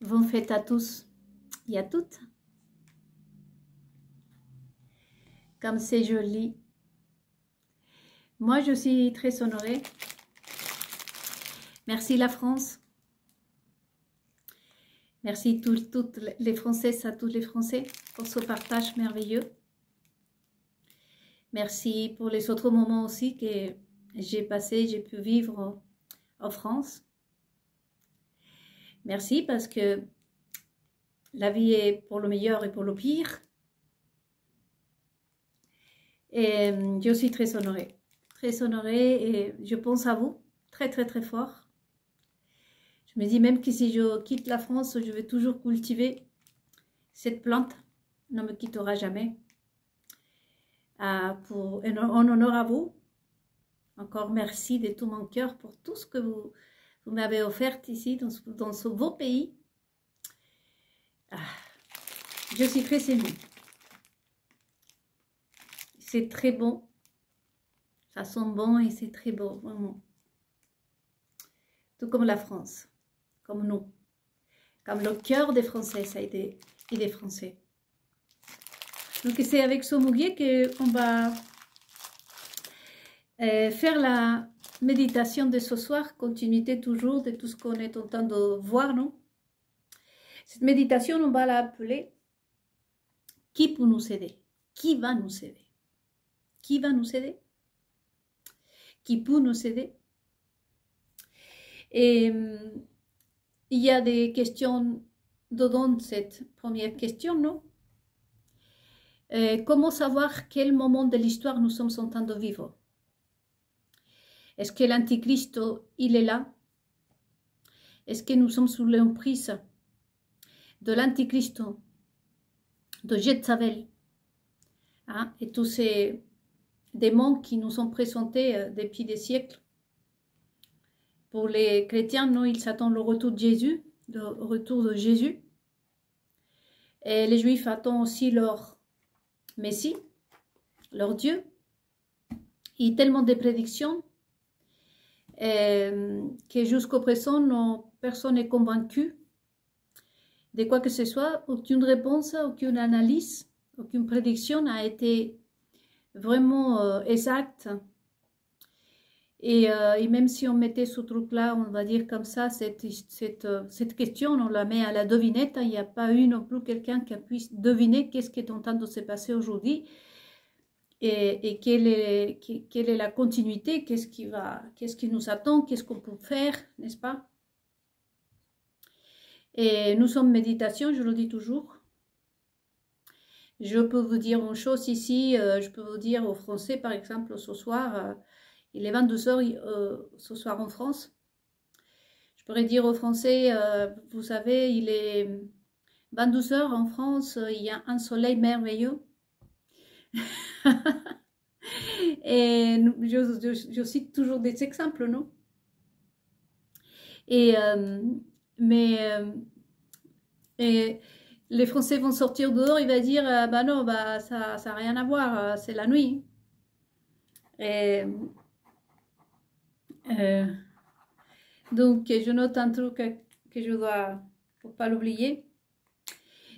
Bonne fête à tous et à toutes. Comme c'est joli. Moi, je suis très honorée. Merci la France. Merci toutes les Françaises à tous les Français pour ce partage merveilleux. Merci pour les autres moments aussi que j'ai passé, j'ai pu vivre en France. Merci parce que la vie est pour le meilleur et pour le pire. Et je suis très honorée et je pense à vous très très fort. Je me dis même que si je quitte la France, je vais toujours cultiver cette plante, ne me quittera jamais. En honneur à vous, encore merci de tout mon cœur pour tout ce que vous m'avez offert ici dans ce beau pays. Je suis très émue. C'est très bon. Ça sent bon et c'est très beau, vraiment. Tout comme la France, comme nous. Comme le cœur des Français, ça a été, et des Français. Donc c'est avec Somugué qu'on va faire la méditation de ce soir, continuité toujours de tout ce qu'on est en train de voir, non? Cette méditation, on va l'appeler « Qui peut nous aider ?» Qui va nous aider? Qui va nous aider? Qui peut nous aider? Et il y a des questions dedans cette première question, non? Comment savoir quel moment de l'histoire nous sommes en train de vivre? Est-ce que l'Antichrist, il est là? Est-ce que nous sommes sous l'emprise de l'Antichrist, de Jézabel, hein, et tous ces démons qui nous sont présentés depuis des siècles? Pour les chrétiens, non, ils s'attendent le retour de Jésus, Et les Juifs attendent aussi leur Messie, leur Dieu. Il y a tellement de prédictions que jusqu'au présent, personne n'est convaincu de quoi que ce soit. Aucune réponse, aucune analyse, aucune prédiction n'a été vraiment exacte. Et même si on mettait ce truc-là, on va dire comme ça, cette question, on la met à la devinette. Il n'y a pas eu non plus quelqu'un qui puisse deviner qu'est-ce qui est en train de se passer aujourd'hui. Et quelle est la continuité, qu'est-ce qui nous attend, qu'est-ce qu'on peut faire, n'est-ce pas? Et nous sommes méditation, je le dis toujours. Je peux vous dire une chose ici, je peux vous dire aux Français, par exemple, ce soir, il est 22h ce soir en France. Je pourrais dire aux Français, vous savez, il est 22h en France, il y a un soleil merveilleux. Et je cite toujours des exemples, non? Et les Français vont sortir dehors, il va dire, bah non, bah ça n'a rien à voir, c'est la nuit. Et donc je note un truc que je dois, pour pas l'oublier.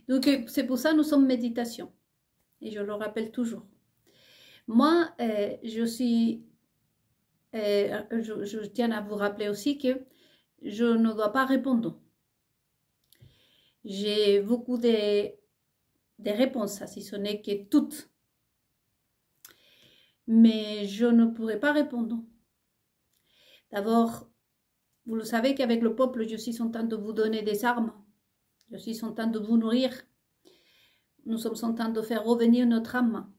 Donc c'est pour ça que nous sommes méditation. Et je le rappelle toujours. Moi, je tiens à vous rappeler aussi que je ne dois pas répondre. J'ai beaucoup de réponses, si ce n'est que toutes. Mais je ne pourrai pas répondre. D'abord, vous le savez qu'avec le peuple, je suis en train de vous donner des armes. Je suis en train de vous nourrir. Nous sommes en train de faire revenir notre âme.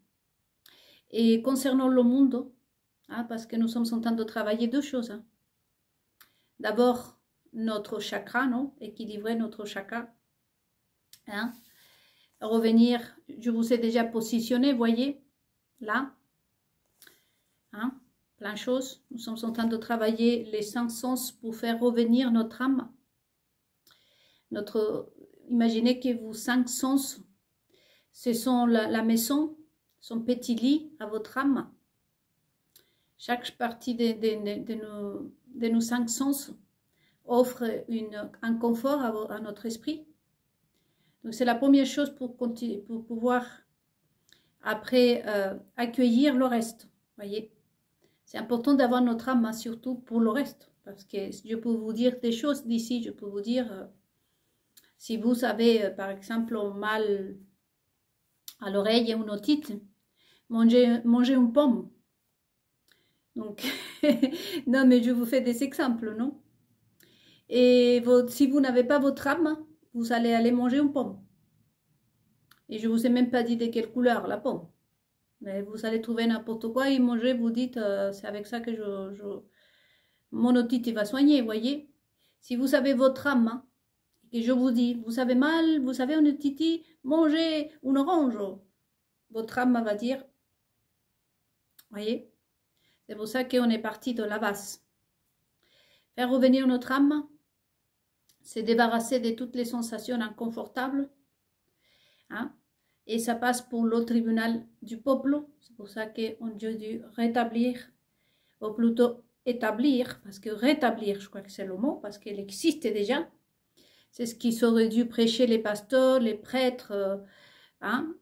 Et concernant le monde, hein, parce que nous sommes en train de travailler deux choses. Hein. D'abord, notre chakra, non? Équilibrer notre chakra. Hein? Revenir, je vous ai déjà positionné, voyez, là. Hein? Plein de choses. Nous sommes en train de travailler les 5 sens pour faire revenir notre âme. Imaginez que vos 5 sens, ce sont la maison, son petit lit à votre âme. Chaque partie de nos 5 sens offre un confort à notre esprit. Donc c'est la première chose pour pouvoir après accueillir le reste. Voyez, c'est important d'avoir notre âme, hein, surtout pour le reste. Parce que je peux vous dire des choses d'ici, je peux vous dire, si vous avez par exemple mal à l'oreille ou une otite, mangez une pomme. Donc, non mais je vous fais des exemples, non? Et si vous n'avez pas votre âme, vous allez aller manger une pomme. Et je ne vous ai même pas dit de quelle couleur, la pomme. Mais vous allez trouver n'importe quoi et manger, vous dites, c'est avec ça que mon otite va soigner, voyez. Si vous avez votre âme, hein, et je vous dis, vous avez mal, vous avez une otite, mangez une orange. Votre âme va dire, voyez. C'est pour ça qu'on est parti de la base. Faire revenir notre âme, c'est débarrasser de toutes les sensations inconfortables. Hein? Et ça passe pour le tribunal du peuple. C'est pour ça qu'on a dû rétablir, ou plutôt établir, parce que rétablir, je crois que c'est le mot, parce qu'elle existe déjà. C'est ce qui aurait dû prêcher les pasteurs, les prêtres, hein?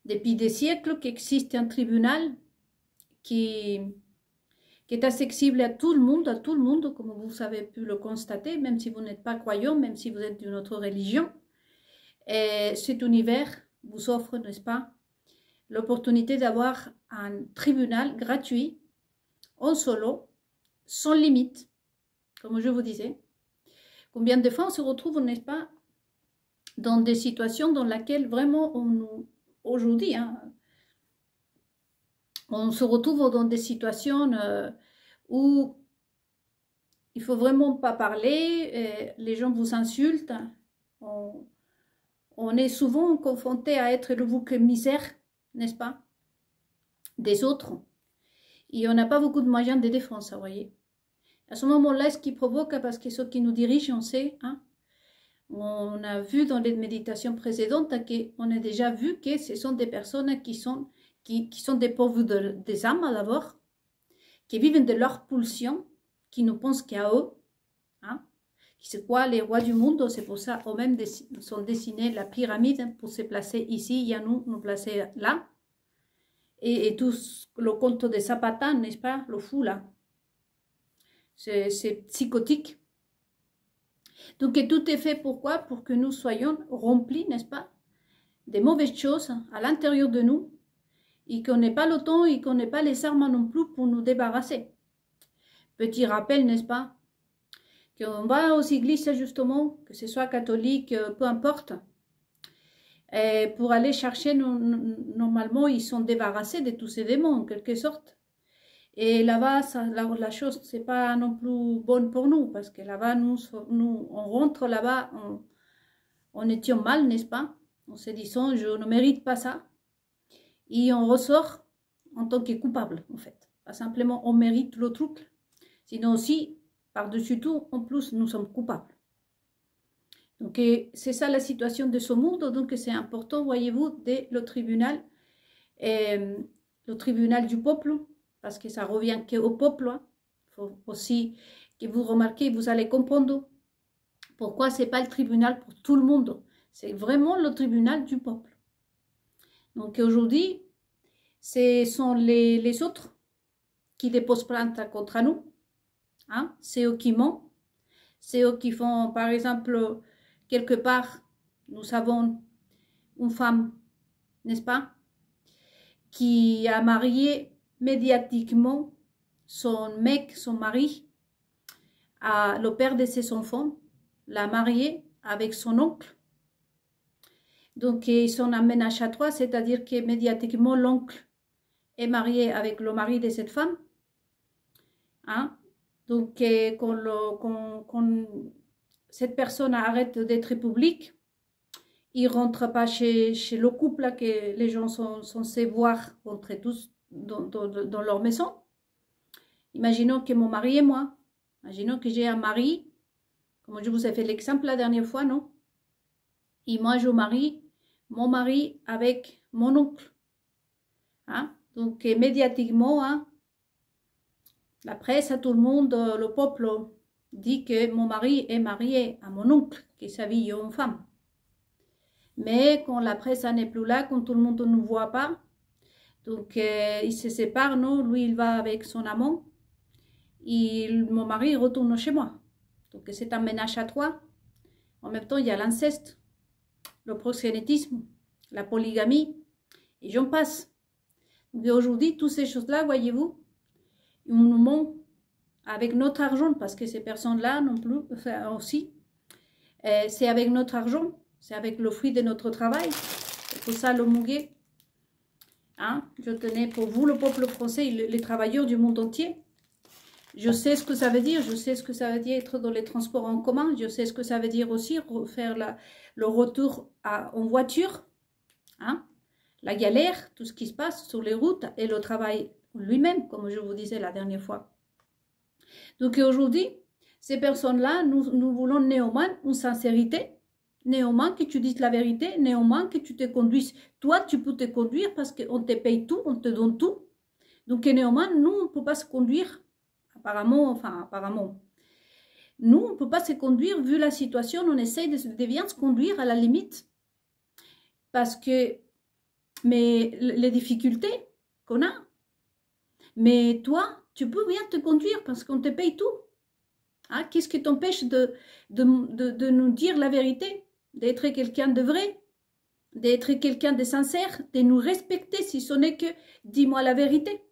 Depuis des siècles qu'existe un tribunal qui est accessible à tout le monde, comme vous avez pu le constater, même si vous n'êtes pas croyant, même si vous êtes d'une autre religion. Et cet univers vous offre, n'est-ce pas, l'opportunité d'avoir un tribunal gratuit, en solo, sans limite, comme je vous disais. Combien de fois on se retrouve, n'est-ce pas, dans des situations dans lesquelles vraiment, aujourd'hui, hein, on se retrouve dans des situations où il ne faut vraiment pas parler, les gens vous insultent, on est souvent confronté à être le bouc émissaire, n'est-ce pas, des autres. Et on n'a pas beaucoup de moyens de défense, vous voyez. À ce moment-là, ce qui provoque, parce que ceux qui nous dirigent, on sait, hein, on a vu dans les méditations précédentes qu'on a déjà vu que ce sont des personnes qui sont dépourvues des âmes d'abord, qui vivent de leur pulsion, qui ne pensent qu'à eux, hein, qui c'est quoi les rois du monde. C'est pour ça eux-mêmes sont dessinés la pyramide pour se placer ici et à nous placer là. Et tout le conte de Zapata, n'est-ce pas, le fou là, c'est psychotique. Donc tout est fait pourquoi? Pour que nous soyons remplis, n'est-ce pas, des mauvaises choses à l'intérieur de nous et qu'on n'ait pas le temps et qu'on n'ait pas les armes non plus pour nous débarrasser. Petit rappel, n'est-ce pas, qu'on va aux églises justement, que ce soit catholique, peu importe, et pour aller chercher, normalement, ils sont débarrassés de tous ces démons en quelque sorte. Et là-bas, la chose, c'est pas non plus bonne pour nous, parce que là-bas, nous, on rentre là-bas, on étant mal, n'est-ce pas? En se disant, je ne mérite pas ça. Et on ressort en tant que coupable, en fait. Pas simplement, on mérite le truc. Sinon aussi, par-dessus tout, en plus, nous sommes coupables. Donc, c'est ça la situation de ce monde. Donc, c'est important, voyez-vous, le tribunal du peuple, parce que ça revient qu'au peuple. Hein. Il faut aussi que vous remarquez, vous allez comprendre pourquoi ce n'est pas le tribunal pour tout le monde. C'est vraiment le tribunal du peuple. Donc, aujourd'hui, ce sont les autres qui déposent plainte contre nous. Hein? C'est eux qui mentent. C'est eux qui font, par exemple, quelque part, nous avons une femme, n'est-ce pas, qui a marié médiatiquement son mec, son mari, le père de ses enfants, l'a marié avec son oncle. Donc, ils sont en ménage à trois, c'est-à-dire que médiatiquement, l'oncle est marié avec le mari de cette femme. Hein? Donc, quand cette personne arrête d'être publique, il ne rentre pas chez le couple là, que les gens sont censés voir rentrer tous dans leur maison. Imaginons que mon mari et moi, imaginons que j'ai un mari, comme je vous ai fait l'exemple la dernière fois, non? Et moi, je marie mon mari avec mon oncle. Hein? Donc, médiatiquement, hein, la presse, à tout le monde, le peuple, dit que mon mari est marié à mon oncle, qui s'habille en femme. Mais quand la presse n'est plus là, quand tout le monde ne nous voit pas, donc ils se séparent, non? Lui, il va avec son amant, et mon mari retourne chez moi. Donc c'est un ménage à trois. En même temps, il y a l'inceste, le proxénétisme, la polygamie, et j'en passe. Donc aujourd'hui, toutes ces choses-là, voyez-vous, on nous ment avec notre argent, parce que ces personnes-là non plus, enfin aussi, c'est avec notre argent, c'est avec le fruit de notre travail. C'est pour ça le muguet. Hein? Je tenais pour vous, le peuple français, les travailleurs du monde entier. Je sais ce que ça veut dire, je sais ce que ça veut dire être dans les transports en commun, je sais ce que ça veut dire aussi faire le retour en voiture, hein? La galère, tout ce qui se passe sur les routes et le travail lui-même, comme je vous disais la dernière fois. Donc aujourd'hui, ces personnes-là, nous voulons néanmoins une sincérité, néanmoins que tu dises la vérité, néanmoins que tu te conduises. Toi, tu peux te conduire parce qu'on te paye tout, on te donne tout. Donc néanmoins, nous, on ne peut pas se conduire. Apparemment. Nous, on ne peut pas se conduire, vu la situation, on essaye de bien se conduire à la limite. Parce que, mais les difficultés qu'on a, mais toi, tu peux bien te conduire parce qu'on te paye tout. Hein? Qu'est-ce qui t'empêche de nous dire la vérité, d'être quelqu'un de vrai, d'être quelqu'un de sincère, de nous respecter si ce n'est que dis-moi la vérité.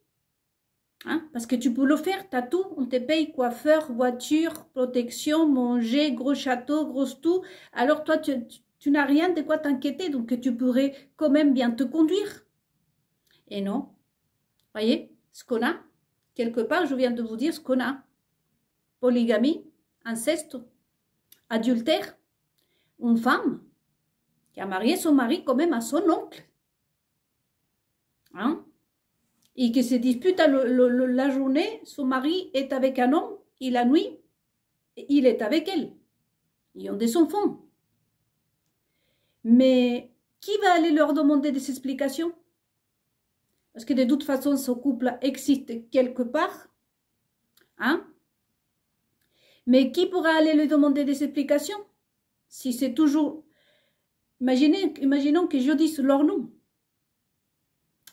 Hein? Parce que tu peux le faire, tu as tout, on te paye coiffeur, voiture, protection, manger, gros château, gros tout. Alors toi, tu n'as rien de quoi t'inquiéter, donc tu pourrais quand même bien te conduire. Et non, voyez, ce qu'on a, quelque part, je viens de vous dire ce qu'on a. Polygamie, inceste, adultère, une femme qui a marié son mari quand même à son oncle. Hein? Et qui se dispute la journée, son mari est avec un homme, et la nuit, il est avec elle. Ils ont des enfants. Mais qui va aller leur demander des explications? Parce que de toute façon, ce couple existe quelque part. Hein? Mais qui pourra aller lui demander des explications? Si c'est toujours... Imaginons que je dise leur nom.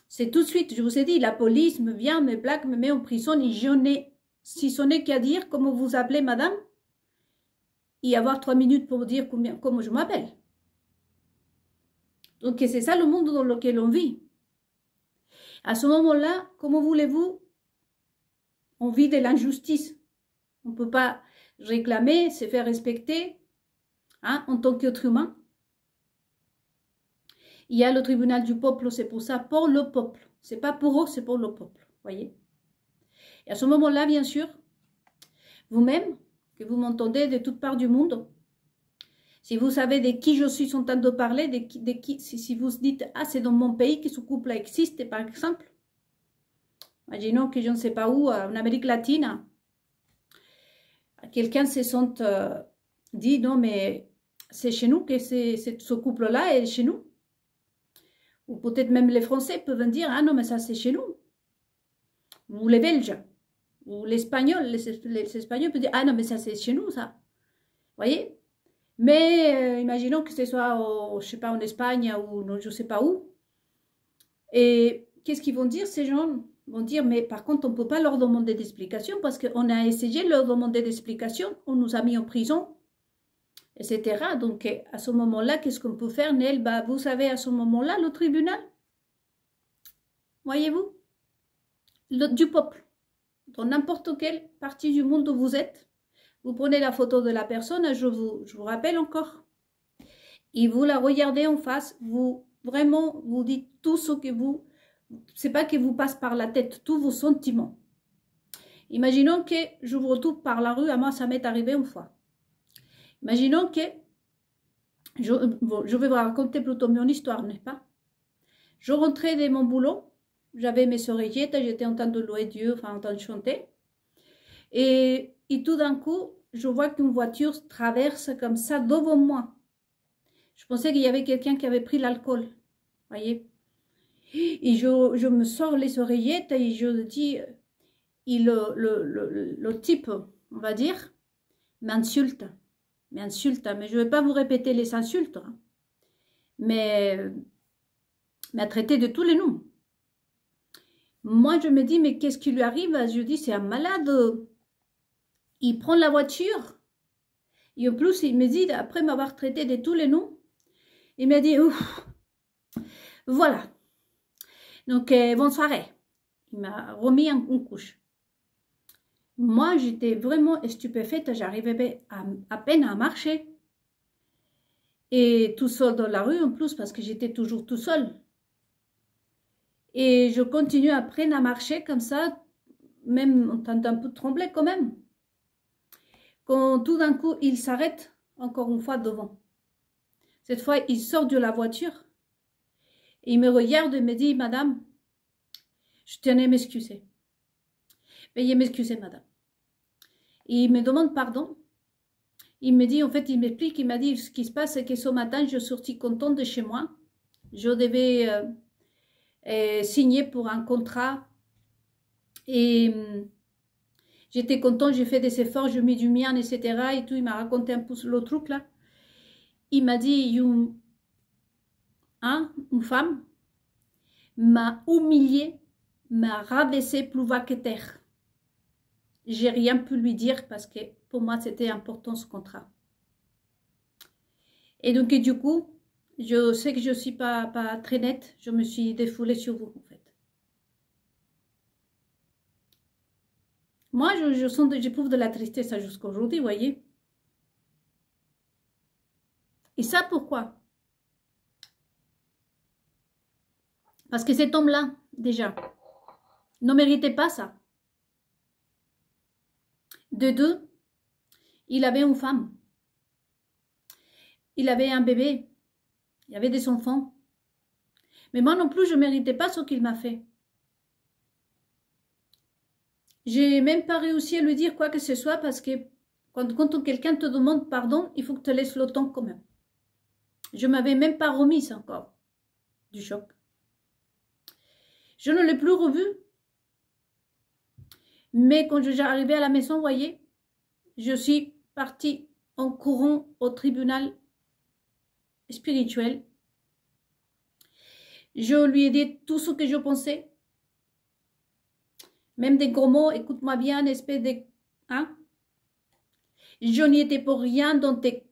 C'est tout de suite, je vous ai dit, la police me vient, me plaque, me met en prison et je n'ai, si ce n'est qu'à dire comment vous appelez madame et avoir 3 minutes pour vous dire comment je m'appelle. Donc c'est ça le monde dans lequel on vit. À ce moment-là, comment voulez-vous, on vit de l'injustice. On ne peut pas réclamer, se faire respecter, hein, en tant qu'être humain. Il y a le tribunal du peuple, c'est pour ça, pour le peuple. Ce n'est pas pour eux, c'est pour le peuple, voyez. Et à ce moment-là, bien sûr, vous-même, que vous m'entendez de toutes parts du monde, si vous savez de qui je suis en train de parler, si vous dites, ah, c'est dans mon pays que ce couple existe, par exemple, imaginons que je ne sais pas où, en Amérique latine, quelqu'un se sent dit, non, mais c'est chez nous que ce couple-là est chez nous. Ou peut-être même les Français peuvent dire, ah non, mais ça c'est chez nous. Ou les Belges, ou les Espagnols, les Espagnols peuvent dire, ah non, mais ça c'est chez nous, ça. Vous voyez? Mais imaginons que ce soit, je ne sais pas, en Espagne ou je ne sais pas où. Et qu'est-ce qu'ils vont dire, ces gens? Ils vont dire, mais par contre, on ne peut pas leur demander d'explication parce qu'on a essayé de leur demander d'explication, on nous a mis en prison, etc. Donc, à ce moment-là, qu'est-ce qu'on peut faire, Nel? Bah, vous savez, à ce moment-là, le tribunal, voyez-vous, du peuple, dans n'importe quelle partie du monde où vous êtes, vous prenez la photo de la personne, je vous rappelle encore, et vous la regardez en face, vous dites tout ce que vous, c'est pas que vous passe par la tête, tous vos sentiments. Imaginons que j'ouvre tout par la rue, à moi ça m'est arrivé une fois. Imaginons que, je vais vous raconter plutôt mon histoire, n'est-ce pas? Je rentrais de mon boulot, j'avais mes oreillettes, j'étais en train de louer Dieu, enfin en train de chanter. Et tout d'un coup, je vois qu'une voiture traverse comme ça devant moi. Je pensais qu'il y avait quelqu'un qui avait pris l'alcool, voyez. Et je me sors les oreillettes et je dis, et le type, on va dire, m'insulte. Mais je ne vais pas vous répéter les insultes. Hein. Mais m'a traité de tous les noms. Moi, je me dis, mais qu'est-ce qui lui arrive? Je dis, c'est un malade. Il prend la voiture. Et en plus, il me dit, après m'avoir traité de tous les noms, il m'a dit, ouf, voilà. Donc, bonne soirée. Il m'a remis une couche. Moi, j'étais vraiment stupéfaite. J'arrivais à peine à marcher. Et tout seul dans la rue en plus, parce que j'étais toujours tout seul. Et je continue après à marcher comme ça, même en train d'un peu trembler quand même. Quand tout d'un coup, il s'arrête encore une fois devant. Cette fois, il sort de la voiture. Et il me regarde et me dit, madame, je tenais à m'excuser. Veuillez m'excuser, madame. Et il me demande pardon. Il me dit, en fait, il m'explique, il m'a dit, ce qui se passe, c'est que ce matin, je suis sortie contente de chez moi. Je devais signer pour un contrat. Et j'étais contente, j'ai fait des efforts, j'ai mis du mien, etc. Et tout, il m'a raconté un peu le truc là. Il m'a dit, une femme m'a humiliée, m'a rabaissée plus bas que terre. J'ai rien pu lui dire parce que pour moi, c'était important ce contrat. Et donc, du coup, je sais que je ne suis pas très nette. Je me suis défoulée sur vous, en fait. Moi, j'éprouve de la tristesse jusqu'à aujourd'hui, vous voyez. Et ça, pourquoi? Parce que cet homme-là, déjà, ne méritait pas ça. De deux, il avait une femme. Il avait un bébé. Il y avait des enfants. Mais moi non plus, je ne méritais pas ce qu'il m'a fait. J'ai même pas réussi à lui dire quoi que ce soit parce que quand quelqu'un te demande pardon, il faut que tu laisses le temps quand même. Je ne m'avais même pas remise encore du choc. Je ne l'ai plus revu. Mais quand j'arrivais à la maison, vous voyez, je suis partie en courant au tribunal spirituel. Je lui ai dit tout ce que je pensais. Même des gros mots, écoute-moi bien, une espèce de... Hein? Je n'y étais pour rien dans tes...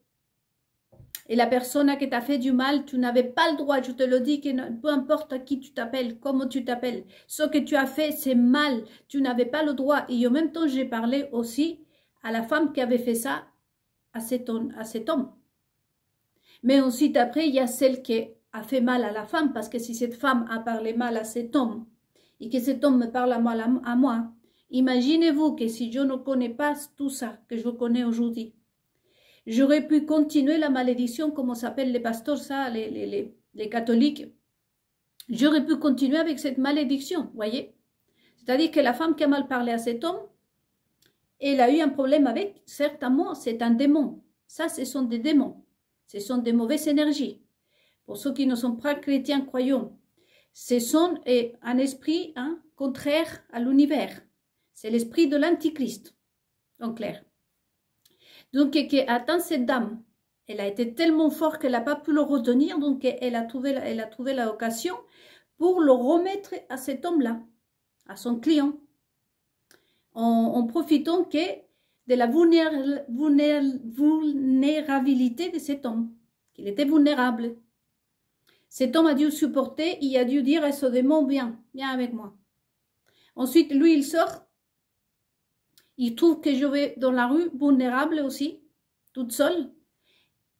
Et la personne qui t'a fait du mal, tu n'avais pas le droit, je te le dis, que peu importe à qui tu t'appelles, comment tu t'appelles, ce que tu as fait, c'est mal, tu n'avais pas le droit. Et en même temps, j'ai parlé aussi à la femme qui avait fait ça, à cet homme. Mais ensuite, après, il y a celle qui a fait mal à la femme, parce que si cette femme a parlé mal à cet homme, et que cet homme me parle à moi, imaginez-vous que si je ne connais pas tout ça que je connais aujourd'hui, j'aurais pu continuer la malédiction, comme on s'appelle les pasteurs, ça, les catholiques. J'aurais pu continuer avec cette malédiction, vous voyez. C'est-à-dire que la femme qui a mal parlé à cet homme, elle a eu un problème avec, certainement, c'est un démon. Ça, ce sont des démons. Ce sont des mauvaises énergies. Pour ceux qui ne sont pas chrétiens croyants, ce sont un esprit contraire à l'univers. C'est l'esprit de l'antichrist, en clair. Donc, qui atteint cette dame. Elle a été tellement forte qu'elle n'a pas pu le retenir, donc elle a trouvé l'occasion pour le remettre à cet homme-là, à son client, en profitant de la vulnérabilité de cet homme, qu'il était vulnérable. Cet homme a dû supporter, il a dû dire à ce démon, viens avec moi. Ensuite, lui, il sort. Il trouve que je vais dans la rue, vulnérable aussi, toute seule.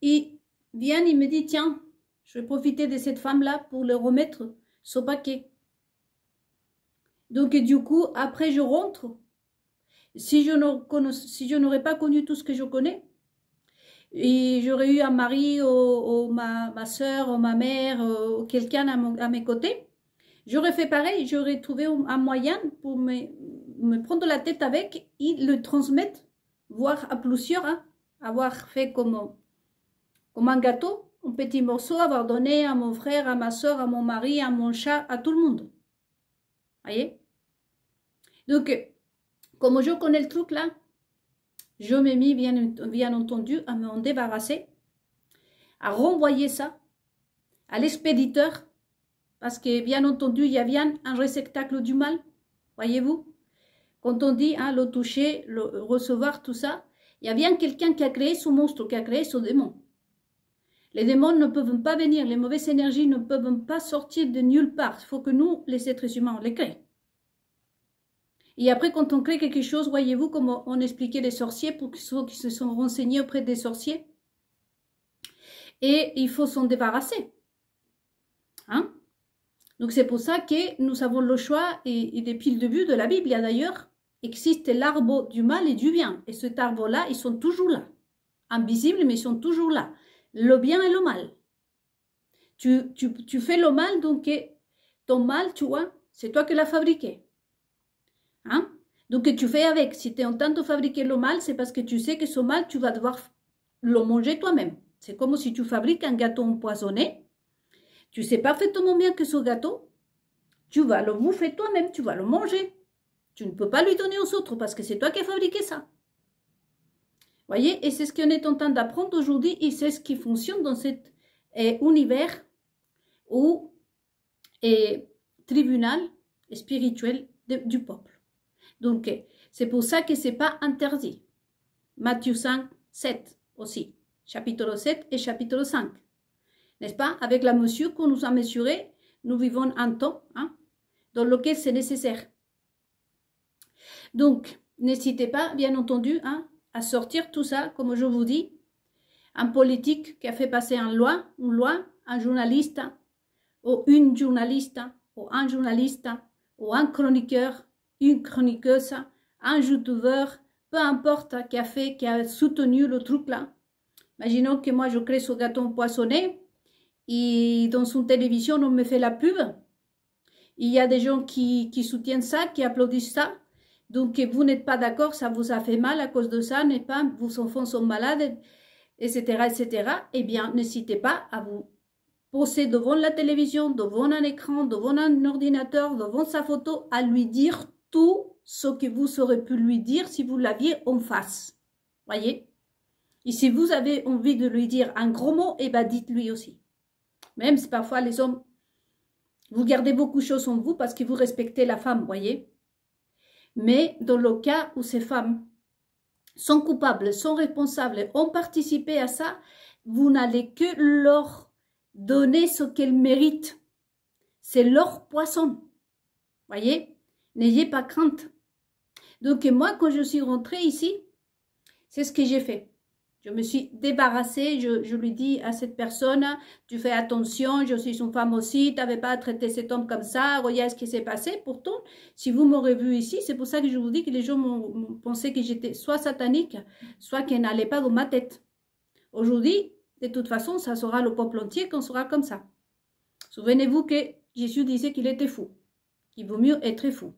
Il vient, il me dit, tiens, je vais profiter de cette femme-là pour le remettre ce paquet. Donc, du coup, après, je rentre. Si je n'aurais pas connu tout ce que je connais, et j'aurais eu un mari, ma soeur, ma mère, quelqu'un à mes côtés, j'aurais fait pareil, j'aurais trouvé un moyen pour me prendre la tête avec et le transmettre, voire à plusieurs, avoir fait comme un gâteau, un petit morceau, avoir donné à mon frère, à ma soeur, à mon mari, à mon chat, à tout le monde. Voyez? Donc, comme je connais le truc là, Je m'ai mis, bien entendu, à m'en débarrasser, à renvoyer ça à l'expéditeur, parce que, bien entendu, il y a bien un réceptacle du mal, voyez-vous. Quand on dit le toucher, le recevoir, tout ça, il y a bien quelqu'un qui a créé ce monstre, qui a créé ce démon. Les démons ne peuvent pas venir, les mauvaises énergies ne peuvent pas sortir de nulle part. Il faut que nous, les êtres humains, on les crée. Et après, quand on crée quelque chose, voyez-vous, comme on expliquait les sorciers, pour ceux qui se sont renseignés auprès des sorciers, et il faut s'en débarrasser. Hein? Donc c'est pour ça que nous avons le choix, et depuis le début de la Bible, il y a d'ailleurs, existe l'arbre du mal et du bien. Et cet arbre-là, ils sont toujours là. Invisibles, mais ils sont toujours là. Le bien et le mal. Tu fais le mal, donc ton mal, tu vois, c'est toi qui l'as fabriqué. Hein? Donc tu fais avec. Si tu es en train de fabriquer le mal, c'est parce que tu sais que ce mal, tu vas devoir le manger toi-même. C'est comme si tu fabriques un gâteau empoisonné. Tu sais parfaitement bien que ce gâteau, tu vas le bouffer toi-même, tu vas le manger. Tu ne peux pas lui donner aux autres parce que c'est toi qui as fabriqué ça. Voyez, et c'est ce qu'on est en train d'apprendre aujourd'hui et c'est ce qui fonctionne dans cet univers ou tribunal spirituel du peuple. Donc, c'est pour ça que ce n'est pas interdit. Matthieu 5, 7 aussi, chapitre 7 et chapitre 5. N'est-ce pas? Avec la mesure qu'on nous a mesurée, nous vivons un temps dans lequel c'est nécessaire. Donc, n'hésitez pas, bien entendu, à sortir tout ça, comme je vous dis. Un politique qui a fait passer une loi, un journaliste, ou une journaliste, ou un journaliste, ou un chroniqueur, une chroniqueuse, un youtubeur, peu importe, qui a soutenu le truc là. Imaginons que moi je crée ce gâteau empoisonné et dans son télévision on me fait la pub. Il y a des gens qui soutiennent ça, qui applaudissent ça. Donc vous n'êtes pas d'accord, ça vous a fait mal à cause de ça, n'est pas, vos enfants sont malades, etc., etc. Eh bien, n'hésitez pas à vous poser devant la télévision, devant un écran, devant un ordinateur, devant sa photo, à lui dire tout ce que vous aurez pu lui dire si vous l'aviez en face. Voyez? Et si vous avez envie de lui dire un gros mot, eh bien, dites-lui aussi. Même si parfois les hommes, vous gardez beaucoup de choses en vous parce que vous respectez la femme, voyez? Mais dans le cas où ces femmes sont coupables, sont responsables, ont participé à ça, vous n'allez que leur donner ce qu'elles méritent. C'est leur poisson. Voyez? N'ayez pas crainte. Donc moi, quand je suis rentrée ici, c'est ce que j'ai fait. Je me suis débarrassée, je lui dis à cette personne, tu fais attention, je suis une femme aussi, tu n'avais pas à traiter cet homme comme ça, regarde ce qui s'est passé. Pourtant, si vous m'aurez vu ici, c'est pour ça que je vous dis que les gens m'ont pensé que j'étais soit satanique, soit qu'elle n'allait pas dans ma tête. Aujourd'hui, de toute façon, ça sera le peuple entier qu'on sera comme ça. Souvenez-vous que Jésus disait qu'il était fou, qu'il vaut mieux être fou.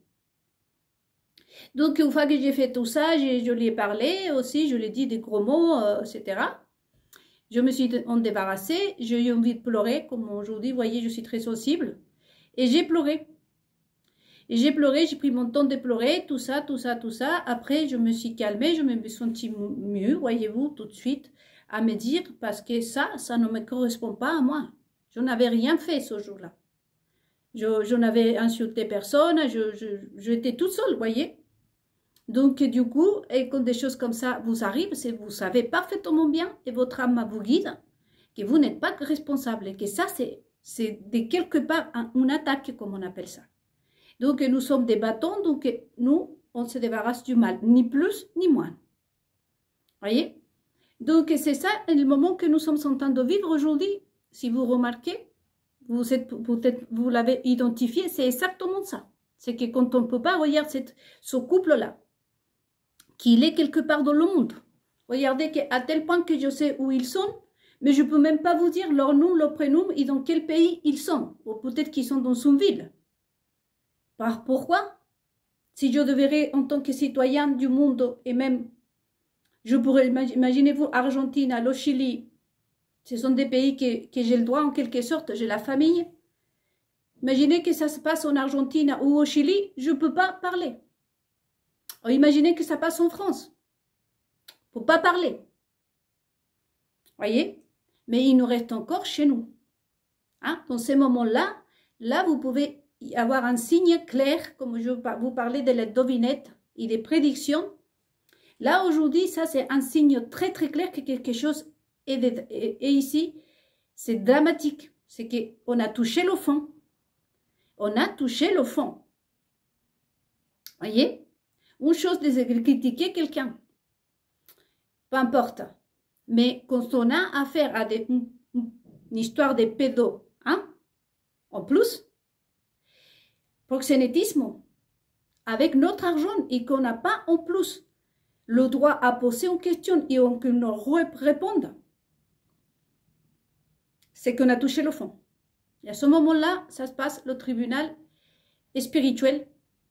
Donc, une fois que j'ai fait tout ça, je lui ai parlé aussi, je lui ai dit des gros mots, etc. Je me suis en débarrassée, j'ai eu envie de pleurer, comme aujourd'hui, vous voyez, je suis très sensible. Et j'ai pleuré. Et j'ai pleuré, j'ai pris mon temps de pleurer, tout ça, tout ça, tout ça. Après, je me suis calmée, je me suis sentie mieux, voyez-vous, tout de suite, à me dire, parce que ça ne me correspond pas à moi. Je n'avais rien fait ce jour-là. Je n'avais insulté personne, j'étais toute seule, vous voyez. Donc, du coup, et quand des choses comme ça vous arrivent, vous savez parfaitement bien, et votre âme vous guide, que vous n'êtes pas responsable, et que ça, c'est de quelque part une attaque, comme on appelle ça. Donc, nous sommes des bâtons, donc nous, on se débarrasse du mal, ni plus, ni moins. Voyez? Donc, c'est ça le moment que nous sommes en train de vivre aujourd'hui. Si vous remarquez, vous l'avez identifié, c'est exactement ça. C'est que quand on ne peut pas regarder ce couple-là, qu'il est quelque part dans le monde. Regardez à tel point que je sais où ils sont, mais je ne peux même pas vous dire leur nom, leur prénom et dans quel pays ils sont. Ou peut-être qu'ils sont dans une ville. Pourquoi? Si je devrais, en tant que citoyen du monde, et même, je pourrais, imaginez-vous, Argentine, le Chili, ce sont des pays que j'ai le droit en quelque sorte, j'ai la famille. Imaginez que ça se passe en Argentine ou au Chili, je ne peux pas parler. Imaginez que ça passe en France. faut pas parler. Voyez? Mais il nous reste encore chez nous. Hein? Dans ces moments-là, là, vous pouvez y avoir un signe clair, comme je vous parlais de la devinette et des prédictions. Là, aujourd'hui, ça, c'est un signe très, très clair que quelque chose est ici. C'est dramatique. C'est qu'on a touché le fond. On a touché le fond. Voyez? Une chose, c'est de critiquer quelqu'un. Peu importe. Mais quand on a affaire à une histoire de pédos, hein, en plus, proxénétisme, avec notre argent et qu'on n'a pas en plus le droit à poser une question et qu'on nous réponde, c'est qu'on a touché le fond. Et à ce moment-là, ça se passe, le tribunal est spirituel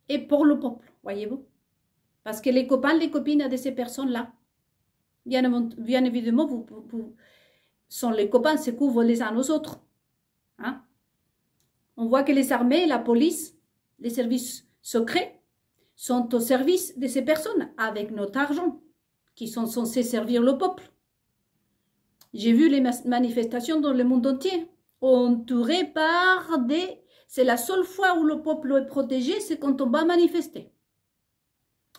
et pour le peuple, voyez-vous. Parce que les copains, les copines de ces personnes-là, bien évidemment, vous sont les copains, se couvrent les uns aux autres. Hein? On voit que les armées, la police, les services secrets sont au service de ces personnes avec notre argent, qui sont censés servir le peuple. J'ai vu les manifestations dans le monde entier, entourées par des... C'est la seule fois où le peuple est protégé, c'est quand on va manifester.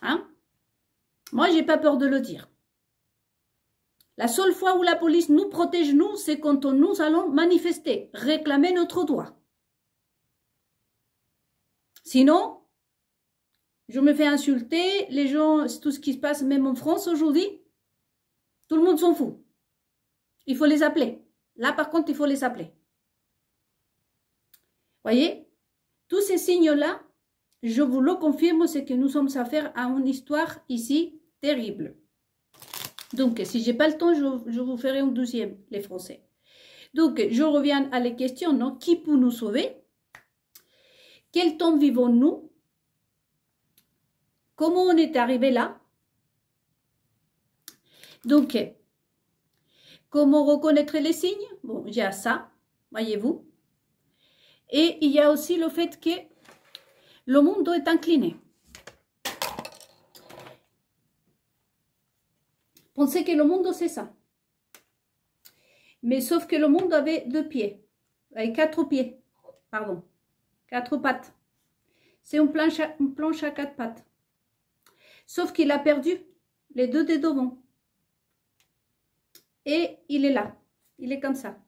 Hein? Moi, j'ai pas peur de le dire. La seule fois où la police nous protège, nous, c'est quand nous allons manifester, réclamer notre droit. Sinon, je me fais insulter, les gens, tout ce qui se passe, même en France aujourd'hui, tout le monde s'en fout. Il faut les appeler. Là, par contre, il faut les appeler. Voyez, tous ces signes-là, je vous le confirme, c'est que nous sommes affaire à une histoire ici terrible. Donc, si je n'ai pas le temps, je vous ferai un deuxième, les Français. Donc, je reviens à les questions, non? Qui peut nous sauver? Quel temps vivons-nous? Comment on est arrivé là? Donc, comment reconnaître les signes? Bon, il y a ça, voyez-vous. Et il y a aussi le fait que le monde est incliné. Pensez que le monde, c'est ça. Mais sauf que le monde avait 2 pieds. Avec 4 pieds. Pardon. 4 pattes. C'est une planche à 4 pattes. Sauf qu'il a perdu les 2 des devant. Et il est là. Il est comme ça.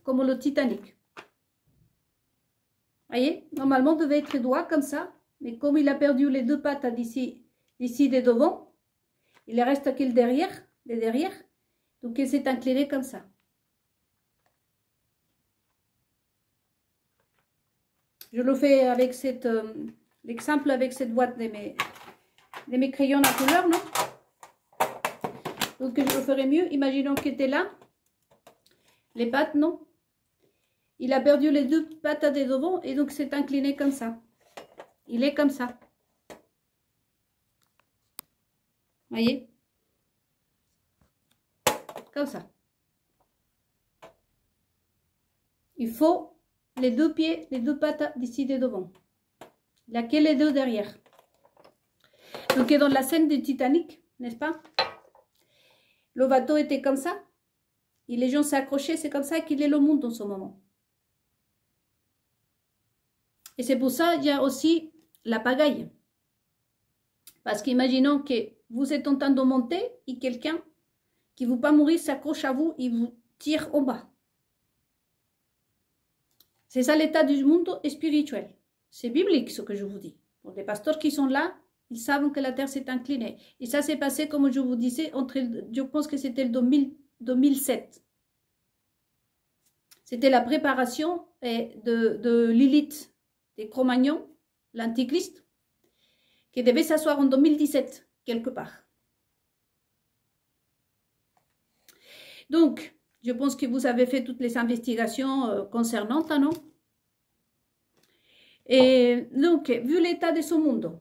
Comme le Titanic. Voyez? Normalement, il devait être droit comme ça. Mais comme il a perdu les 2 pattes d'ici des devant, il reste que le derrière. Donc, il s'est incliné comme ça. Je le fais avec l'exemple avec cette boîte de mes crayons à couleur, non? Donc, je le ferai mieux. Imaginons qu'il était là. Les pattes, non? Il a perdu les 2 pattes des devant et donc s'est incliné comme ça. Il est comme ça. Voyez? Comme ça. Il faut les 2 pieds, les 2 pattes d'ici des devant. Il n'y a que les 2 derrière. Donc, dans la scène du Titanic, n'est-ce pas? Le bateau était comme ça. Et les gens s'accrochaient. C'est comme ça qu'il est le monde en ce moment. Et c'est pour ça qu'il y a aussi la pagaille. Parce qu'imaginons que vous êtes en train de monter et quelqu'un qui ne veut pas mourir s'accroche à vous et vous tire en bas. C'est ça l'état du monde spirituel. C'est biblique ce que je vous dis. Pour les pasteurs qui sont là, ils savent que la terre s'est inclinée. Et ça s'est passé, comme je vous disais, je pense que c'était le 2007. C'était la préparation de Lilith, des Cro-Magnons, l'Antichrist, qui devait s'asseoir en 2017, quelque part. Donc, je pense que vous avez fait toutes les investigations concernantes, non? Et donc, vu l'état de ce monde,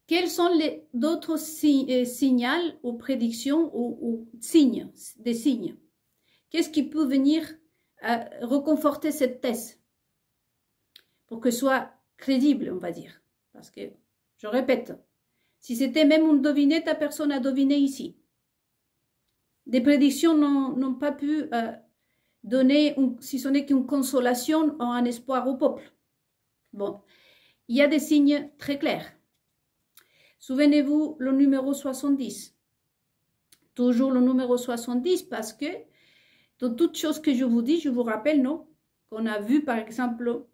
quels sont les d'autres signaux ou prédictions ou signes, des signes? Qu'est-ce qui peut venir reconforter cette thèse pour que ce soit crédible, on va dire? Parce que, je répète, Si c'était même une devinette, la personne a deviné ici. Des prédictions n'ont pas pu donner, si ce n'est qu'une consolation ou un espoir au peuple. Bon, il y a des signes très clairs. Souvenez-vous le numéro 70. Toujours le numéro 70 parce que dans toutes choses que je vous dis, je vous rappelle, non, qu'on a vu par exemple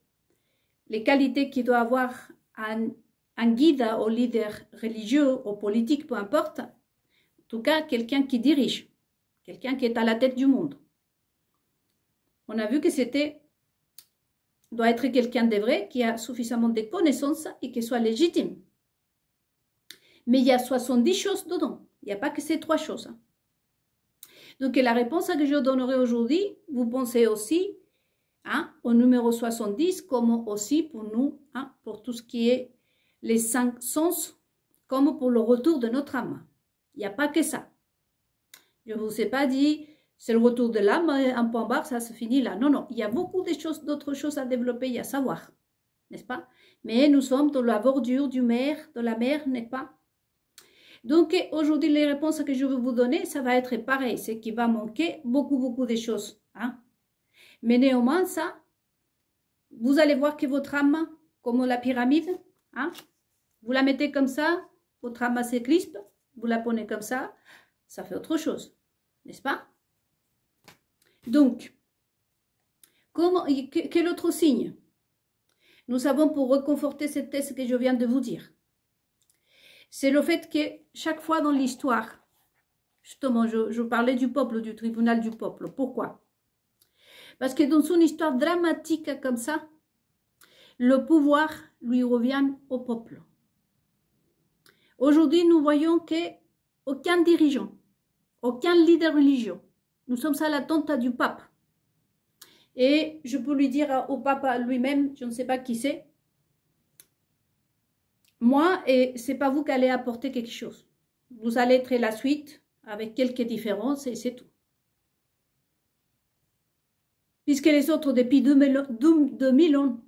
les qualités qu'il doit avoir un guide au leader religieux, au politique, peu importe. En tout cas, quelqu'un qui dirige, quelqu'un qui est à la tête du monde. On a vu que doit être quelqu'un de vrai, qui a suffisamment de connaissances et qui soit légitime. Mais il y a 70 choses dedans. Il n'y a pas que ces 3 choses. Donc, la réponse que je donnerai aujourd'hui, vous pensez aussi au numéro 70, comme aussi pour nous, pour tout ce qui est les 5 sens, comme pour le retour de notre âme. Il n'y a pas que ça. Je ne vous ai pas dit, c'est le retour de l'âme, un point barre, ça se finit là. Non, non, il y a beaucoup d'autres choses à développer et à savoir, n'est-ce pas? Mais nous sommes dans la bordure de la mer, n'est-ce pas? Donc, aujourd'hui, les réponses que je vais vous donner, ça va être pareil. C'est qu'il va manquer beaucoup de choses. Mais néanmoins, ça, vous allez voir que votre âme, comme la pyramide, vous la mettez comme ça, votre âme se crispe, vous la prenez comme ça fait autre chose. N'est-ce pas? Donc, quel autre signe nous avons pour reconforter cette thèse que je viens de vous dire? C'est le fait que chaque fois dans l'histoire, justement, je parlais du peuple, du tribunal du peuple. Pourquoi? Parce que dans une histoire dramatique comme ça, le pouvoir lui revient au peuple. Aujourd'hui, nous voyons qu'aucun dirigeant, aucun leader religieux, nous sommes à l'attente du pape. Et je peux lui dire au pape lui-même, je ne sais pas qui c'est, moi, et c'est pas vous qui allez apporter quelque chose. Vous allez être la suite avec quelques différences et c'est tout. Puisque les autres, depuis 2000 ans,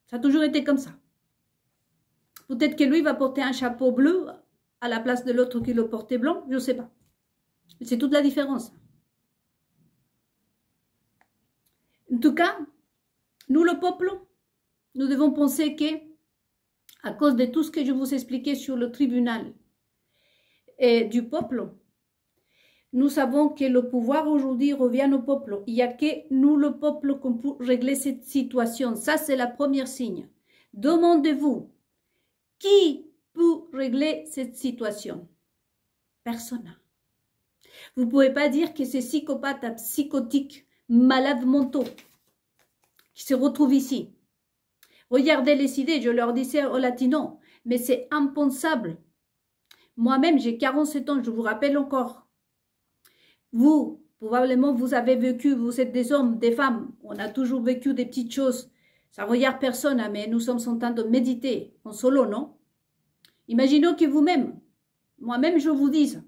ça a toujours été comme ça. Peut-être que lui va porter un chapeau bleu à la place de l'autre qui le portait blanc, je ne sais pas. C'est toute la différence. En tout cas, nous, le peuple, nous devons penser que à cause de tout ce que je vous expliquais sur le tribunal et du peuple, nous savons que le pouvoir aujourd'hui revient au peuple. Il n'y a que nous, le peuple, qui peut régler cette situation. Ça, c'est la première signe. Demandez-vous, qui peut régler cette situation? Personne. Vous ne pouvez pas dire que ces psychopathes, psychotiques, malades mentaux, qui se retrouvent ici. Regardez les idées, je leur disais aux latinos, mais c'est impensable. Moi-même, j'ai 47 ans, je vous rappelle encore. Vous, probablement, vous avez vécu, vous êtes des hommes, des femmes, on a toujours vécu des petites choses. Ça ne regarde personne, mais nous sommes en train de méditer en solo, non? Imaginons que vous-même, moi-même, je vous dise,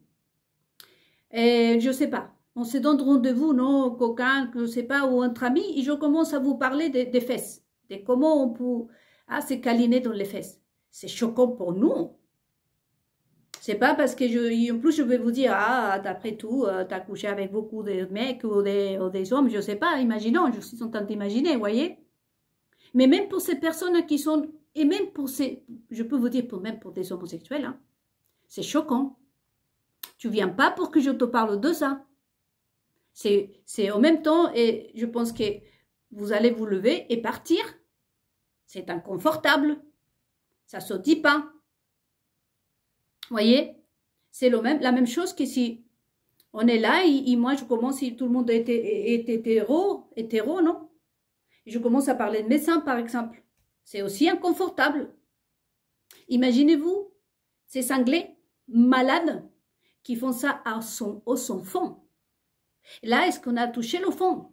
et je ne sais pas, on se donne rendez-vous, non, coquin, je ne sais pas, ou entre amis, et je commence à vous parler des fesses. De comment on peut se câliner dans les fesses. C'est choquant pour nous. C'est pas parce que en plus je vais vous dire, d'après tout, tu as couché avec beaucoup de mecs ou des hommes, je sais pas, imaginons, je suis en train d'imaginer, vous voyez. Mais même pour ces personnes qui sont, et même pour je peux vous dire, même pour des homosexuels, c'est choquant. Tu viens pas pour que je te parle de ça. C'est en même temps, et je pense que vous allez vous lever et partir. C'est inconfortable. Ça ne se dit pas. Vous voyez? C'est la même chose que si on est là et moi je commence, si tout le monde est hétéro, non? Et je commence à parler de médecin par exemple. C'est aussi inconfortable. Imaginez-vous ces cinglés malades qui font ça au son fond. Là, est-ce qu'on a touché le fond?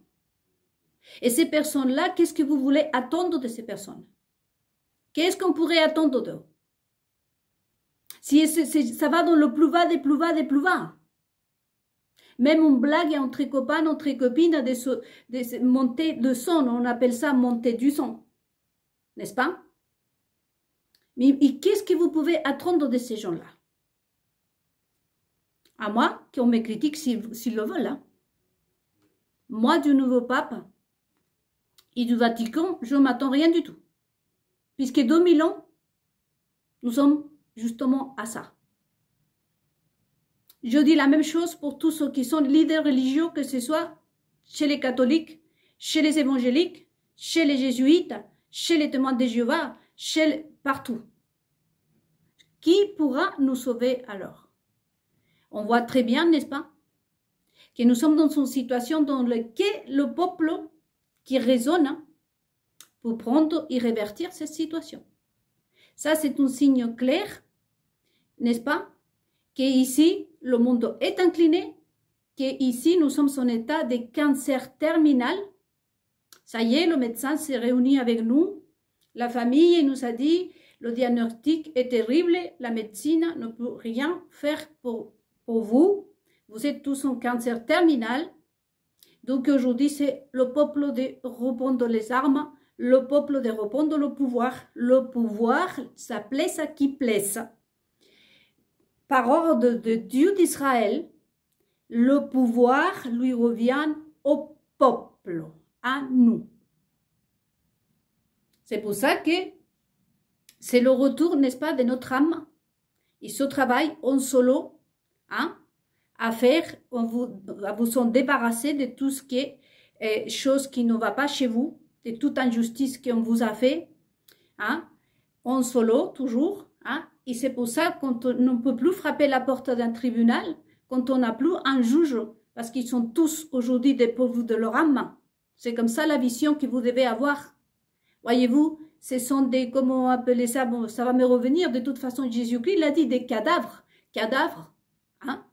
Et ces personnes-là, qu'est-ce que vous voulez attendre de ces personnes? Qu'est-ce qu'on pourrait attendre d'eux? Si ça va dans le plus bas des plus bas des plus bas. Même une blague entre copains, entre copines, des montées de son, on appelle ça montée du son. N'est-ce pas? Mais qu'est-ce que vous pouvez attendre de ces gens-là? À moi, qu'on me critique s'ils le veulent. Hein. Moi, du nouveau pape et du Vatican, je ne m'attends rien du tout. Puisque 2000 ans, nous sommes justement à ça. Je dis la même chose pour tous ceux qui sont leaders religieux, que ce soit chez les catholiques, chez les évangéliques, chez les jésuites, chez les témoins de Jéhovah, partout. Qui pourra nous sauver alors? On voit très bien, n'est-ce pas, que nous sommes dans une situation dans laquelle le peuple qui raisonne pour prendre et révertir cette situation. Ça, c'est un signe clair, n'est-ce pas, qu'ici, le monde est incliné, qu'ici, nous sommes en état de cancer terminal. Ça y est, le médecin s'est réuni avec nous, la famille nous a dit, le diagnostic est terrible, la médecine ne peut rien faire pour vous. Vous êtes tous en cancer terminal. Donc aujourd'hui, c'est le peuple de reprendre les armes, le peuple de reprendre le pouvoir. Le pouvoir, ça plaise à qui plaise. Par ordre de Dieu d'Israël, le pouvoir lui revient au peuple, à nous. C'est pour ça que c'est le retour, n'est-ce pas, de notre âme. Et ce travail en solo, hein, à faire, à vous en débarrasser de tout ce qui est chose qui ne va pas chez vous, de toute injustice qu'on vous a fait, hein, en solo, toujours. Hein, et c'est pour ça qu'on ne peut plus frapper la porte d'un tribunal, quand on n'a plus un juge, parce qu'ils sont tous aujourd'hui des pauvres de leur âme. C'est comme ça la vision que vous devez avoir. Voyez-vous, ce sont des, comment appeler ça, bon, ça va me revenir, de toute façon, Jésus-Christ, il a dit des cadavres, hein,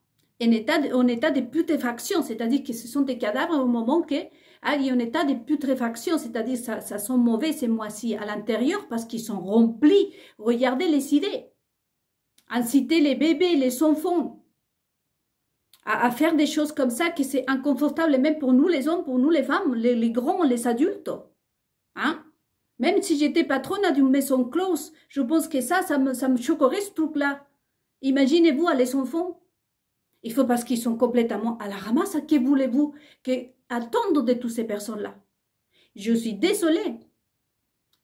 en état de putréfaction, c'est-à-dire que ce sont des cadavres au moment que, hein, il y a un état de putréfaction, c'est-à-dire ça sent mauvais ces mois-ci à l'intérieur parce qu'ils sont remplis. Regardez les idées, inciter les bébés, les enfants à faire des choses comme ça, que c'est inconfortable même pour nous les hommes, pour nous les femmes, les grands, les adultes, hein. Même si j'étais patronne d'une maison close, je pense que ça me choquerait ce truc-là. Imaginez-vous à les enfants. Il faut parce qu'ils sont complètement à la ramasse. Que voulez-vous attendre de toutes ces personnes-là? Je suis désolée.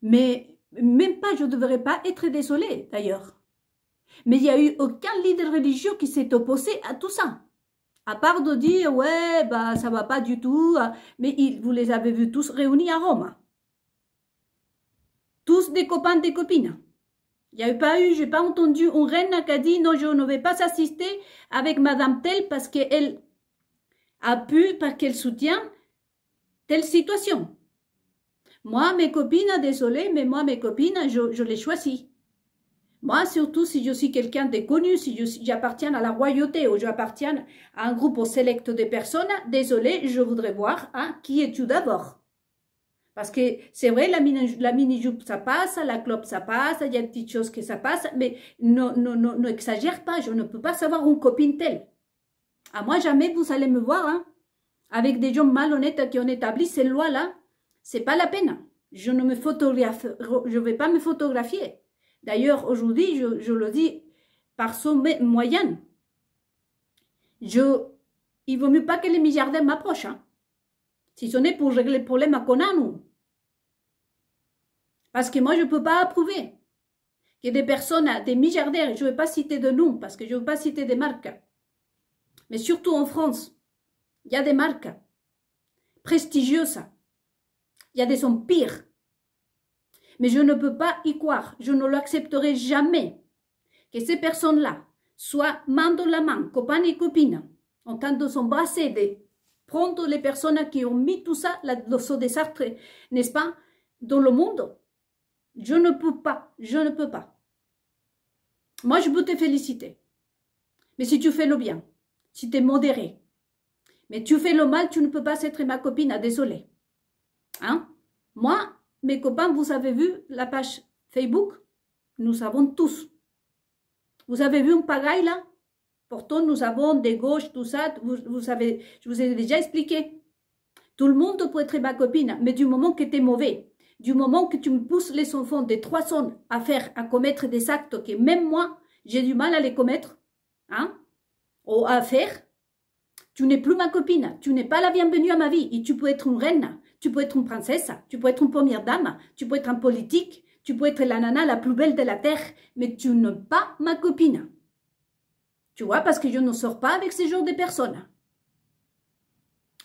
Mais même pas, je ne devrais pas être désolée d'ailleurs. Mais il n'y a eu aucun leader religieux qui s'est opposé à tout ça. À part de dire, ouais, bah ça va pas du tout. Mais vous les avez vus tous réunis à Rome. Tous des copains, des copines. Il n'y a pas eu, je n'ai pas entendu une reine qui a dit non, je ne vais pas assister avec Madame telle parce qu'elle a pu, parce qu'elle soutient telle situation. Moi, mes copines, désolé, mais moi, mes copines, je les choisis. Moi, surtout si je suis quelqu'un de connu, si j'appartiens à la royauté ou j'appartiens à un groupe select de personnes, désolé, je voudrais voir hein, qui es-tu d'abord. Parce que c'est vrai, la mini-jupe, ça passe, la clope, ça passe, il y a des petites choses que ça passe, mais n'exagère pas, je ne peux pas savoir une copine telle. À moi, jamais vous allez me voir, hein, avec des gens malhonnêtes qui ont établi ces lois-là, c'est pas la peine. Je ne vais pas me photographier. D'ailleurs, aujourd'hui, je le dis par son moyen. Il vaut mieux pas que les milliardaires m'approchent, hein. Si ce n'est pour régler le problème qu'on a, nous. Parce que moi, je ne peux pas approuver que des personnes, des milliardaires, je ne vais pas citer de noms, parce que je ne veux pas citer des marques, mais surtout en France, il y a des marques prestigieuses, il y a des empires, mais je ne peux pas y croire, je ne l'accepterai jamais que ces personnes-là soient main dans la main, copains et copines, en train de s'embrasser, de prendre les personnes qui ont mis tout ça, ce désastre, n'est-ce pas, dans le monde. Je ne peux pas, je ne peux pas. Moi, je peux te féliciter. Mais si tu fais le bien, si tu es modéré, mais tu fais le mal, tu ne peux pas être ma copine, désolé. Hein? Moi, mes copains, vous avez vu la page Facebook? Nous savons tous. Vous avez vu un pagaille là? Pourtant, nous avons des gauches, tout ça, vous savez, je vous ai déjà expliqué. Tout le monde peut être ma copine, mais du moment que tu es mauvais, Du moment que tu me pousses les enfants de 3 ans à commettre des actes que même moi, j'ai du mal à les commettre, hein, ou à faire, tu n'es plus ma copine, tu n'es pas la bienvenue à ma vie. Et tu peux être une reine, tu peux être une princesse, tu peux être une première dame, tu peux être un politique, tu peux être la nana la plus belle de la terre, mais tu n'es pas ma copine. Tu vois, parce que je ne sors pas avec ce genre de personnes.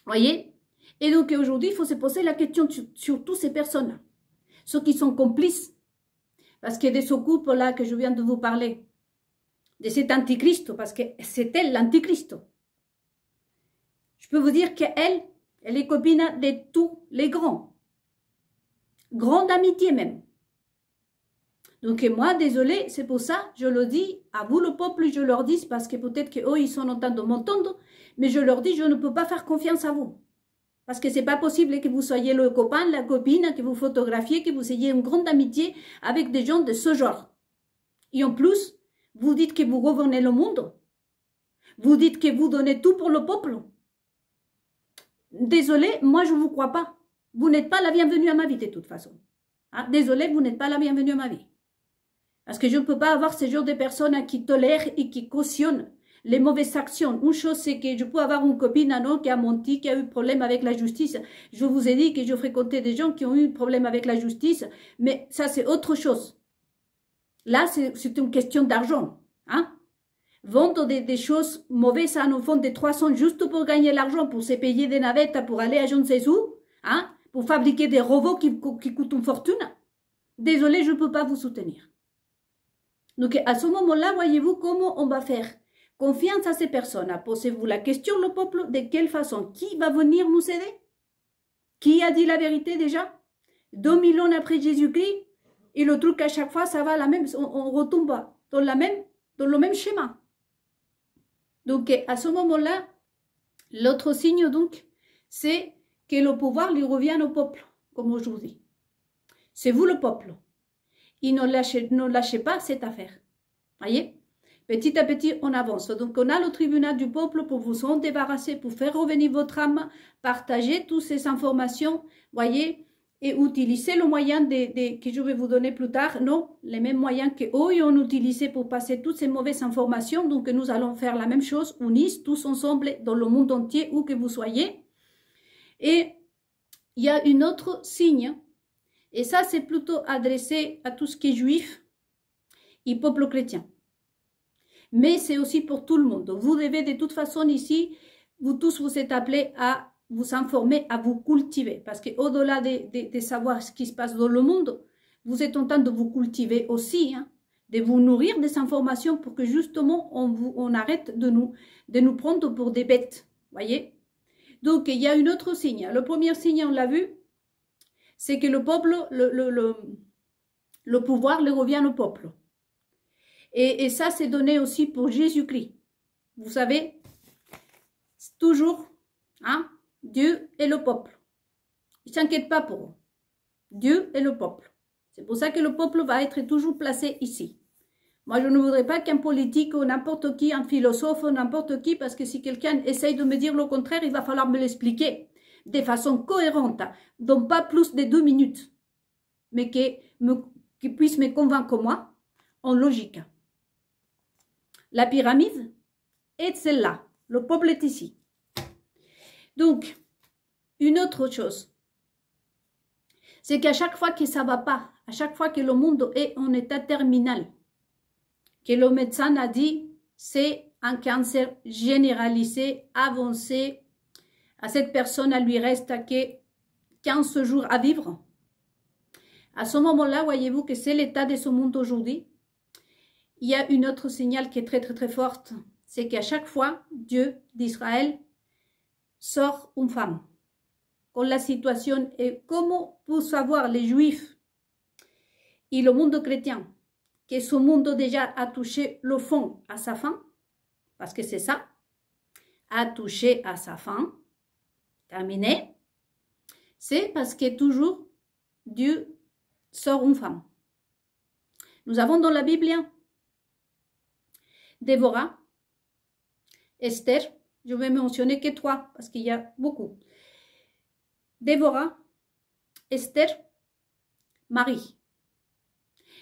Voyez? Et donc aujourd'hui, il faut se poser la question sur toutes ces personnes, ceux qui sont complices. Parce que de ce couple-là que je viens de vous parler, de cet antichrist, parce que c'est elle l'antichrist. Je peux vous dire qu'elle est copine de tous les grands. Grande amitié même. Donc moi, désolé, c'est pour ça, je le dis, à vous le peuple, je leur dis, parce que peut-être qu'eux, ils sont en train de m'entendre, mais je leur dis, je ne peux pas faire confiance à vous. Parce que c'est pas possible que vous soyez le copain, la copine, que vous photographiez, que vous ayez une grande amitié avec des gens de ce genre. Et en plus, vous dites que vous revenez le monde. Vous dites que vous donnez tout pour le peuple. Désolé, moi je ne vous crois pas. Vous n'êtes pas la bienvenue à ma vie de toute façon. Hein? Désolé, vous n'êtes pas la bienvenue à ma vie. Parce que je ne peux pas avoir ce genre de personnes qui tolèrent et qui cautionnent les mauvaises actions. Une chose, c'est que je peux avoir une copine non, qui a menti, qui a eu problème avec la justice. Je vous ai dit que je fréquentais des gens qui ont eu problème avec la justice, mais ça c'est autre chose. Là, c'est une question d'argent. Hein? Vendre des choses mauvaises à un enfant de 300 juste pour gagner l'argent, pour se payer des navettes, pour aller à je ne sais où, hein? Pour fabriquer des robots qui coûtent une fortune. Désolé, je ne peux pas vous soutenir. Donc, à ce moment-là, voyez-vous comment on va faire confiance à ces personnes. Posez-vous la question, le peuple, de quelle façon? Qui va venir nous aider? Qui a dit la vérité déjà? 2000 ans après Jésus-Christ, et le truc à chaque fois, ça va la même, on retombe dans le même schéma. Donc, à ce moment-là, l'autre signe, donc, c'est que le pouvoir lui revient au peuple, comme aujourd'hui. C'est vous le peuple. Et ne lâchez pas cette affaire. Voyez? Petit à petit, on avance. Donc, on a le tribunal du peuple pour vous en débarrasser, pour faire revenir votre âme, partager toutes ces informations, voyez, et utiliser le moyen que je vais vous donner plus tard. Non, les mêmes moyens qu'eux ont utilisé pour passer toutes ces mauvaises informations. Donc, nous allons faire la même chose, unis tous ensemble dans le monde entier, où que vous soyez. Et il y a une autre signe, et ça, c'est plutôt adressé à tout ce qui est juif et peuple chrétien. Mais c'est aussi pour tout le monde. Vous devez de toute façon ici, vous tous vous êtes appelés à vous informer, à vous cultiver. Parce qu'au-delà de savoir ce qui se passe dans le monde, vous êtes en train de vous cultiver aussi, hein, de vous nourrir des informations pour que justement on arrête de nous prendre pour des bêtes. Voyez? Donc il y a une autre signe. Le premier signe, on l'a vu, c'est que le peuple, le pouvoir le revient au peuple. Et ça, c'est donné aussi pour Jésus-Christ. Vous savez, toujours, hein, Dieu et le peuple. Ne s'inquiète pas pour eux. Dieu et le peuple. C'est pour ça que le peuple va être toujours placé ici. Moi, je ne voudrais pas qu'un politique ou n'importe qui, un philosophe ou n'importe qui, parce que si quelqu'un essaye de me dire le contraire, il va falloir me l'expliquer de façon cohérente, donc pas plus de 2 minutes, mais qui puisse me convaincre moi en logique. La pyramide est celle-là. Le peuple est ici. Donc, une autre chose, c'est qu'à chaque fois que ça ne va pas, à chaque fois que le monde est en état terminal, que le médecin a dit c'est un cancer généralisé, avancé, à cette personne, il lui reste que 15 jours à vivre. À ce moment-là, voyez-vous que c'est l'état de ce monde aujourd'hui. Il y a une autre signal qui est très très très forte, c'est qu'à chaque fois, Dieu d'Israël sort une femme. Quand la situation est, comment pour savoir les Juifs et le monde chrétien, que ce monde déjà a touché le fond à sa fin, parce que c'est ça, a touché à sa fin, terminé, c'est parce que toujours Dieu sort une femme. Nous avons dans la Bible Déborah, Esther, je vais mentionner que 3 parce qu'il y a beaucoup. Déborah, Esther Marie.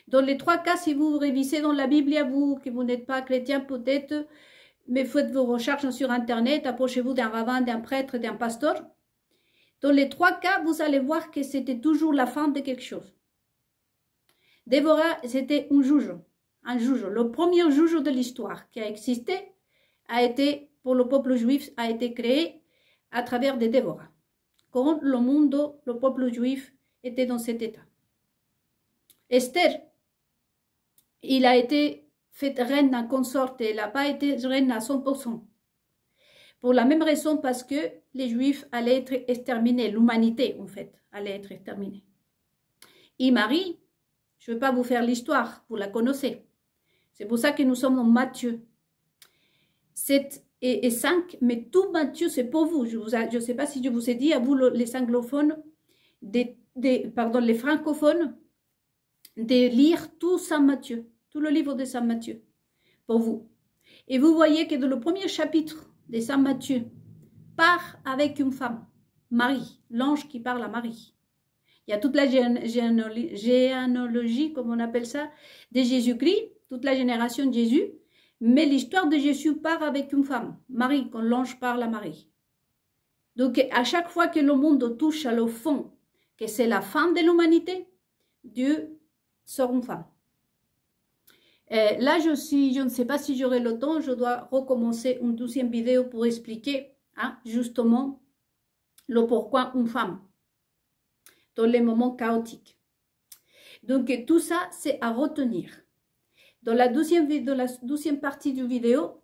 Dans les 3 cas, si vous révisez dans la Bible à vous, que vous n'êtes pas chrétien peut-être, mais faites vos recherches sur Internet, approchez-vous d'un rabbin, d'un prêtre, d'un pasteur. Dans les 3 cas, vous allez voir que c'était toujours la fin de quelque chose. Déborah, c'était un juge. Le premier juge de l'histoire qui a existé a été, pour le peuple juif, a été créé à travers de Déborah. Quand le monde, le peuple juif, était dans cet état. Esther, il a été fait reine en consorte, elle n'a pas été reine à 100%. Pour la même raison, parce que les Juifs allaient être exterminés, l'humanité en fait allait être exterminée. Et Marie, je ne vais pas vous faire l'histoire, vous la connaissez. C'est pour ça que nous sommes dans Matthieu 7 et 5, mais tout Matthieu c'est pour vous. Je ne sais pas si je vous ai dit, à vous les anglophones, les francophones, de lire tout Saint Matthieu, tout le livre de Saint Matthieu, pour vous. Et vous voyez que dans le premier chapitre de Saint Matthieu, part avec une femme, Marie, l'ange qui parle à Marie. Il y a toute la généalogie, comme on appelle ça, de Jésus-Christ, toute la génération de Jésus, mais l'histoire de Jésus part avec une femme, Marie, quand l'ange parle à Marie. Donc, à chaque fois que le monde touche à le fond, que c'est la fin de l'humanité, Dieu sort une femme. Là, je ne sais pas si j'aurai le temps, je dois recommencer une 12e vidéo pour expliquer justement le pourquoi une femme dans les moments chaotiques. Donc, tout ça, c'est à retenir. Dans la 12e partie du vidéo,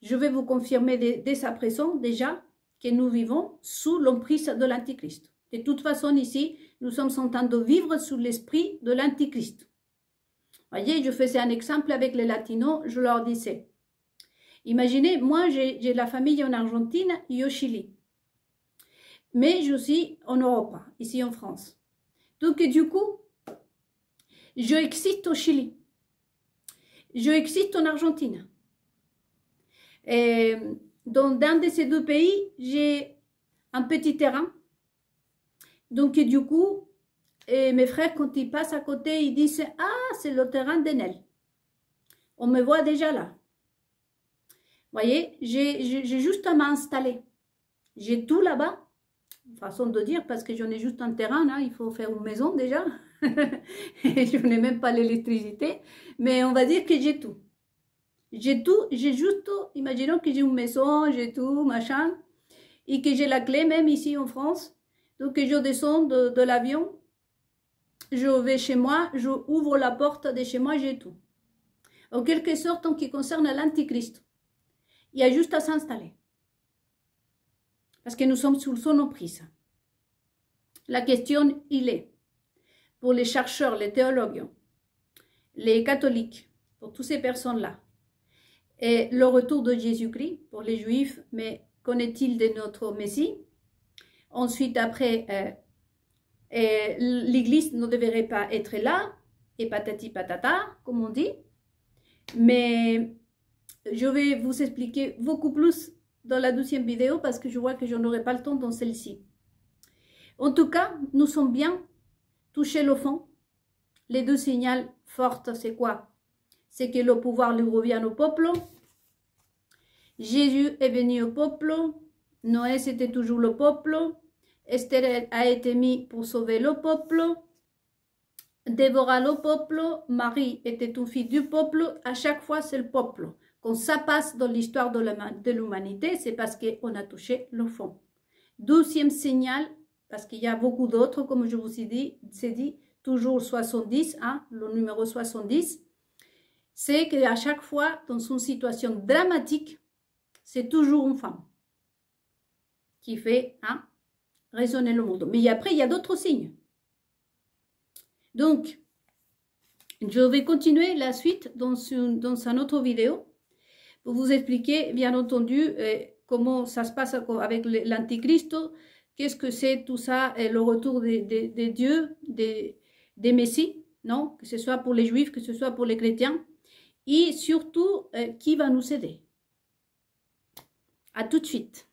je vais vous confirmer dès à présent déjà que nous vivons sous l'emprise de l'Antichrist. De toute façon, ici, nous sommes en train de vivre sous l'esprit de l'Antichrist. Voyez, je faisais un exemple avec les latinos, je leur disais, imaginez, moi j'ai la famille en Argentine et au Chili, mais je suis en Europe, ici en France. Donc du coup, je existe au Chili, je existe en Argentine. Et dans un de ces 2 pays, j'ai un petit terrain. Donc du coup, et mes frères, quand ils passent à côté, ils disent « Ah, c'est le terrain d'Enel. » On me voit déjà là. Vous voyez, j'ai juste à m'installer. J'ai tout là-bas. Façon de dire, parce que j'en ai juste un terrain, là, il faut faire une maison déjà. Et je n'ai même pas l'électricité. Mais on va dire que j'ai tout. J'ai tout, j'ai juste tout. Imaginons que j'ai une maison, j'ai tout, machin. Et que j'ai la clé même ici en France. Donc je descends de l'avion. Je vais chez moi, je ouvre la porte de chez moi, j'ai tout. En quelque sorte, en ce qui concerne l'Antichrist, il y a juste à s'installer. Parce que nous sommes sous son emprise. La question, il est, pour les chercheurs, les théologiens, les catholiques, pour toutes ces personnes-là, et le retour de Jésus-Christ, pour les Juifs, mais qu'en-est-il de notre Messie? Ensuite, après, l'Église ne devrait pas être là, et patati patata, comme on dit. Mais je vais vous expliquer beaucoup plus dans la 12e vidéo parce que je vois que je n'aurai pas le temps dans celle-ci. En tout cas, nous sommes bien touchés le fond. Les 2 signaux forts, c'est quoi? C'est que le pouvoir lui revient au peuple. Jésus est venu au peuple. Noé, c'était toujours le peuple. Esther a été mise pour sauver le peuple. Déborah le peuple. Marie était une fille du peuple. À chaque fois, c'est le peuple. Quand ça passe dans l'histoire de l'humanité, c'est parce qu'on a touché le fond. 12e signal, parce qu'il y a beaucoup d'autres, comme je vous ai dit, toujours 70, le numéro 70, c'est qu'à chaque fois, dans une situation dramatique, c'est toujours une femme qui fait résonner le monde. Mais après, il y a d'autres signes. Donc, je vais continuer la suite dans une autre vidéo pour vous expliquer, bien entendu, comment ça se passe avec l'Antichrist, qu'est-ce que c'est tout ça, le retour des dieux, des messies, non? Que ce soit pour les Juifs, que ce soit pour les chrétiens, et surtout, qui va nous aider. À tout de suite.